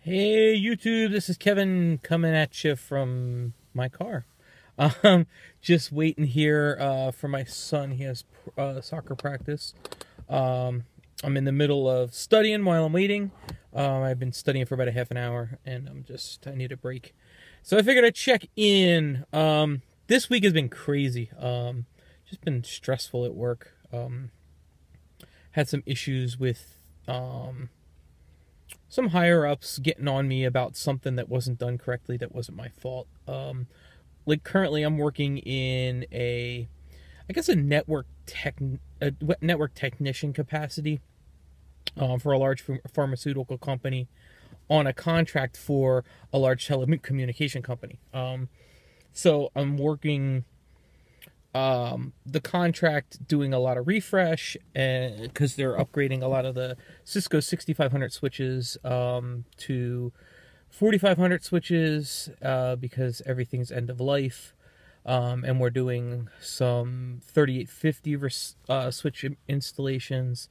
Hey YouTube, this is Kevin coming at you from my car. Um, just waiting here for my son. He has soccer practice. I'm in the middle of studying while I'm waiting. I've been studying for about a half an hour, and I need a break. So I figured I'd check in. This week has been crazy. Just been stressful at work. Had some issues with some higher ups getting on me about something that wasn't done correctly, that wasn't my fault. Like currently I'm working in I guess a network technician capacity for a large pharmaceutical company on a contract for a large telecommunication company. So I'm working the contract, doing a lot of refresh, and because they're upgrading a lot of the Cisco 6500 switches to 4500 switches because everything's end of life. And we're doing some 3850 switch installations,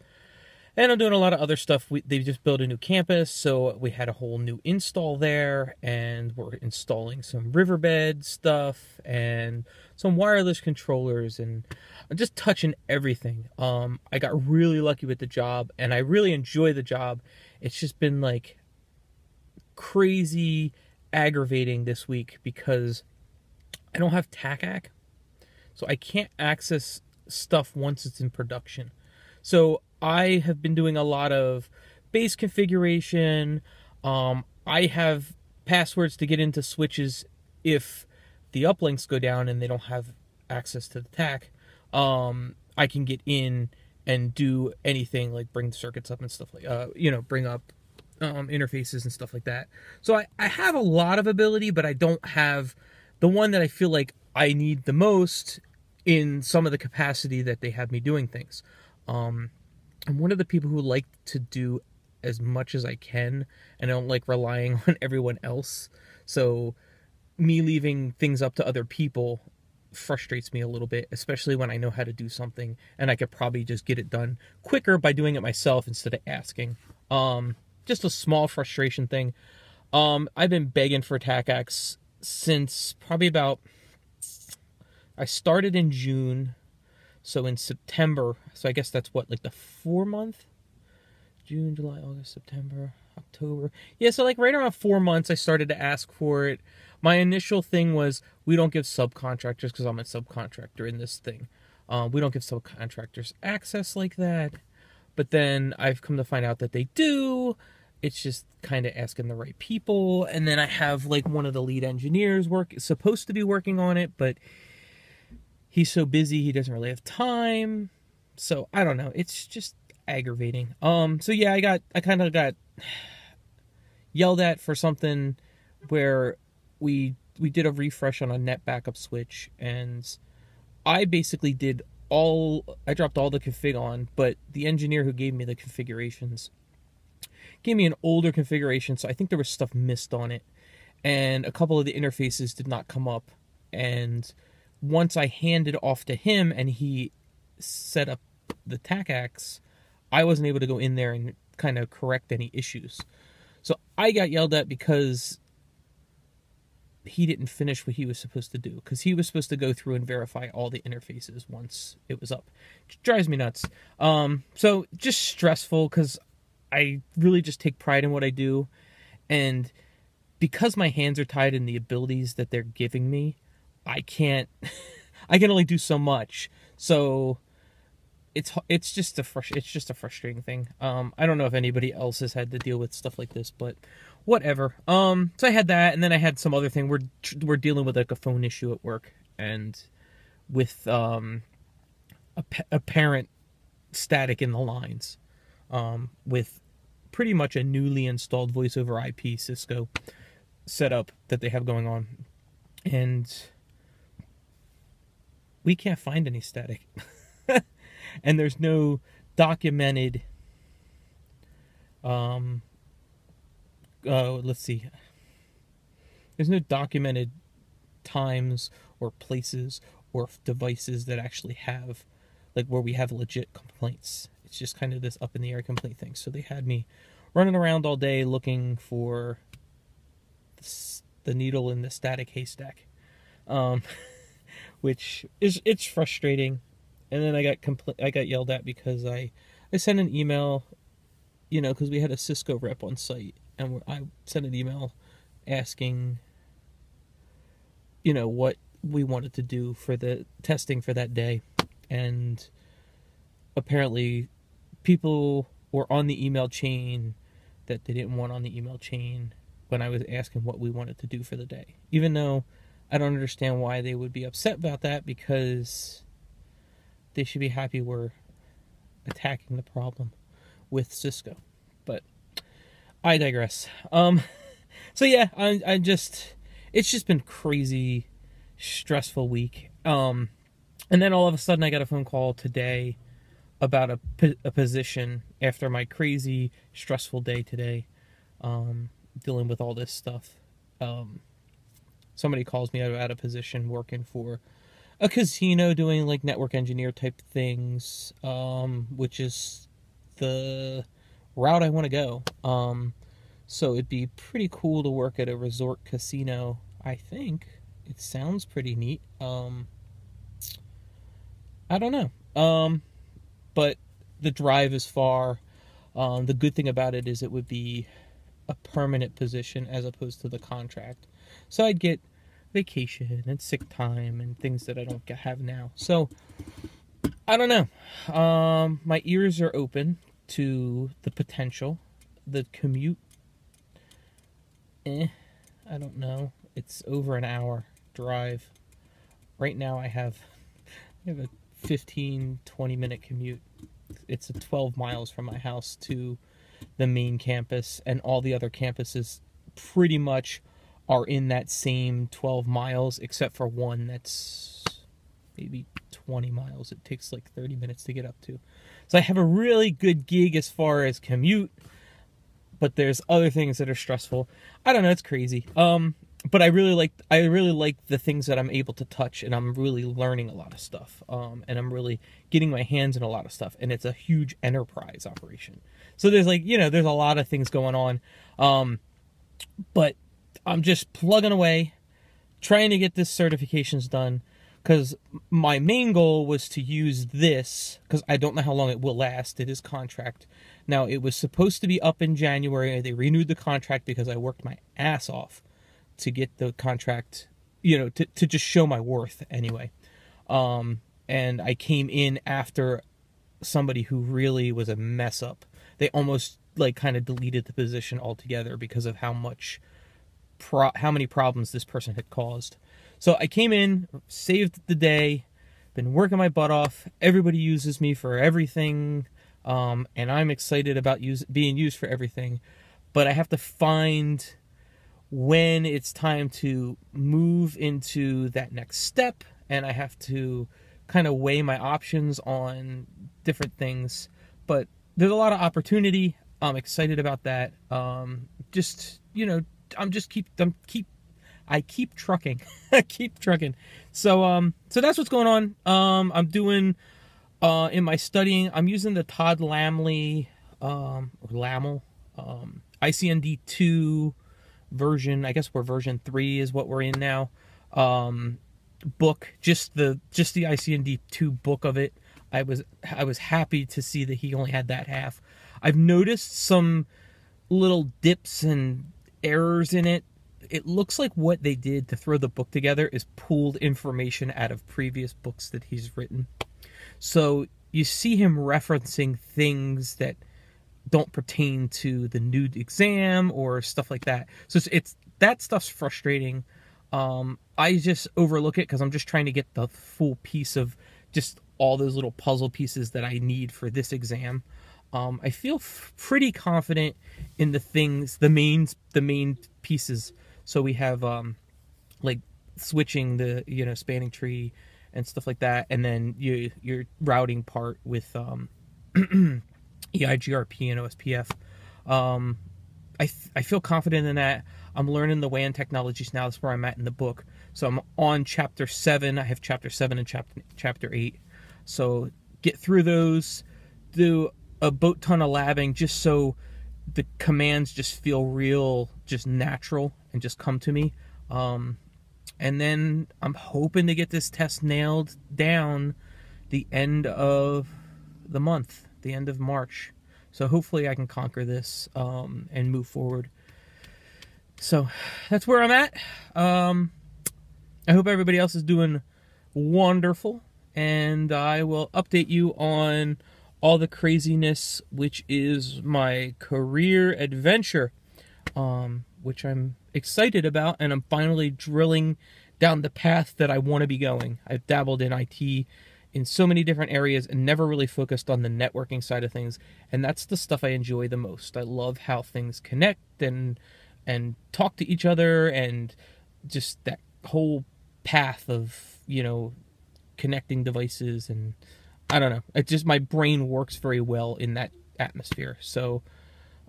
and I'm doing a lot of other stuff. They just built a new campus, so we had a whole new install there, and we're installing some Riverbed stuff and some wireless controllers, and I'm just touching everything. I got really lucky with the job, and I really enjoy the job. It's just been like crazy aggravating this week because I don't have TACAC, so I can't access stuff once it's in production. So I have been doing a lot of base configuration. I have passwords to get into switches if the uplinks go down and they don't have access to the TAC. I can get in and do anything like bring the circuits up and stuff like, bring up interfaces and stuff like that. So I have a lot of ability, but I don't have the one that I feel like I need the most in some of the capacity that they have me doing things. I'm one of the people who like to do as much as I can, and I don't like relying on everyone else. So me leaving things up to other people frustrates me a little bit, especially when I know how to do something and I could probably just get it done quicker by doing it myself instead of asking. Just a small frustration thing. I've been begging for TACACs since probably I started in June, so in September, so I guess that's what, like the 4 month? June, July, August, September, October. Yeah, so like right around 4 months I started to ask for it. My initial thing was, we don't give subcontractors, because I'm a subcontractor in this thing. We don't give subcontractors access like that. But then I've come to find out that they do. It's just kind of asking the right people. And then I have like one of the lead engineers supposed to be working on it, but he's so busy he doesn't really have time. So I don't know. It's just aggravating. So yeah, I kind of got yelled at for something where we did a refresh on a net backup switch, and I basically I dropped all the config on, but the engineer who gave me the configurations gave me an older configuration, so I think there was stuff missed on it, and a couple of the interfaces did not come up. And once I handed off to him and he set up the TACACs, I wasn't able to go in there and kind of correct any issues. So I got yelled at because he didn't finish what he was supposed to do, because he was supposed to go through and verify all the interfaces once it was up. It drives me nuts. So just stressful, because I really just take pride in what I do, and because my hands are tied in the abilities that they're giving me, I can only do so much. So it's just a frustrating thing. I don't know if anybody else has had to deal with stuff like this, but whatever. So I had that, and then I had some other thing. We're dealing with like a phone issue at work, and with apparent static in the lines, with pretty much a newly installed voice over IP Cisco setup that they have going on, and we can't find any static. And there's no documented let's see, there's no documented times or places or devices that actually have, like, where we have legit complaints. It's just kind of this up in the air complaint thing. So they had me running around all day looking for the needle in the static haystack, which it's frustrating. And then I got yelled at because I sent an email, because we had a Cisco rep on site, and I sent an email asking, what we wanted to do for the testing for that day. And apparently people were on the email chain that they didn't want on the email chain when I was asking what we wanted to do for the day. Even though I don't understand why they would be upset about that, because they should be happy we're attacking the problem with Cisco. But I digress. So yeah, it's just been crazy, stressful week. And then all of a sudden I got a phone call today about a position after my crazy, stressful day today, dealing with all this stuff. Somebody calls me about a position working for a casino doing like network engineer type things, which is the route I want to go. So it'd be pretty cool to work at a resort casino. I think it sounds pretty neat. I don't know. But the drive is far. The good thing about it is it would be a permanent position as opposed to the contract. So I'd get vacation and sick time and things that I don't have now. So I don't know. My ears are open to the potential. The commute, I don't know. It's over an hour drive. Right now I have a 15-20 minute commute. It's 12 miles from my house to the main campus, and all the other campuses pretty much are in that same 12 miles, except for one that's maybe 20 miles. It takes like 30 minutes to get up to. So I have a really good gig as far as commute, but there's other things that are stressful. I don't know, it's crazy. But I really like the things that I'm able to touch, and I'm really learning a lot of stuff. And I'm really getting my hands in a lot of stuff, and it's a huge enterprise operation. So there's there's a lot of things going on. But I'm just plugging away, trying to get this certifications done, because my main goal was to use this, because I don't know how long it will last. It is contract. Now, it was supposed to be up in January. They renewed the contract because I worked my ass off to get the contract, to just show my worth anyway. And I came in after somebody who really was a mess up. They almost kind of deleted the position altogether because of how many problems this person had caused. So I came in, saved the day, been working my butt off. Everybody uses me for everything, and I'm excited about being used for everything. But I have to find when it's time to move into that next step, and I have to kind of weigh my options on different things. But there's a lot of opportunity. I'm excited about that. I keep trucking. I keep trucking. So that's what's going on. I'm doing in my studying, I'm using the Todd Lamley or Lamel ICND 2 version. I guess we're version 3 is what we're in now. Book, just the ICND 2 book of it. I was happy to see that he only had that half. I've noticed some little dips and errors in it. It looks like what they did to throw the book together is pulled information out of previous books that he's written. So you see him referencing things that don't pertain to the new exam or stuff like that. So it's that stuff's frustrating. I just overlook it because I'm just trying to get the full piece of just all those little puzzle pieces that I need for this exam. I feel pretty confident in the main pieces. So we have like switching the spanning tree and stuff like that, and then your routing part with EIGRP and OSPF. I feel confident in that. I'm learning the WAN technologies now. That's where I'm at in the book. So I'm on chapter 7. I have chapter 7 and chapter 8. So get through those, do a boat ton of labbing just so the commands just feel real, just natural, and just come to me. And then I'm hoping to get this test nailed down the end of the month, the end of March. So hopefully I can conquer this and move forward. So that's where I'm at. I hope everybody else is doing wonderful, and I will update you on all the craziness, which is my career adventure, which I'm excited about, and I'm finally drilling down the path that I want to be going. I've dabbled in IT in so many different areas and never really focused on the networking side of things, and that's the stuff I enjoy the most. I love how things connect and talk to each other, and just that whole path of, you know, connecting devices, and I don't know, it just, my brain works very well in that atmosphere. So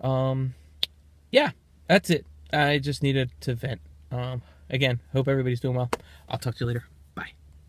yeah, that's it. I just needed to vent. Again, hope everybody's doing well. I'll talk to you later.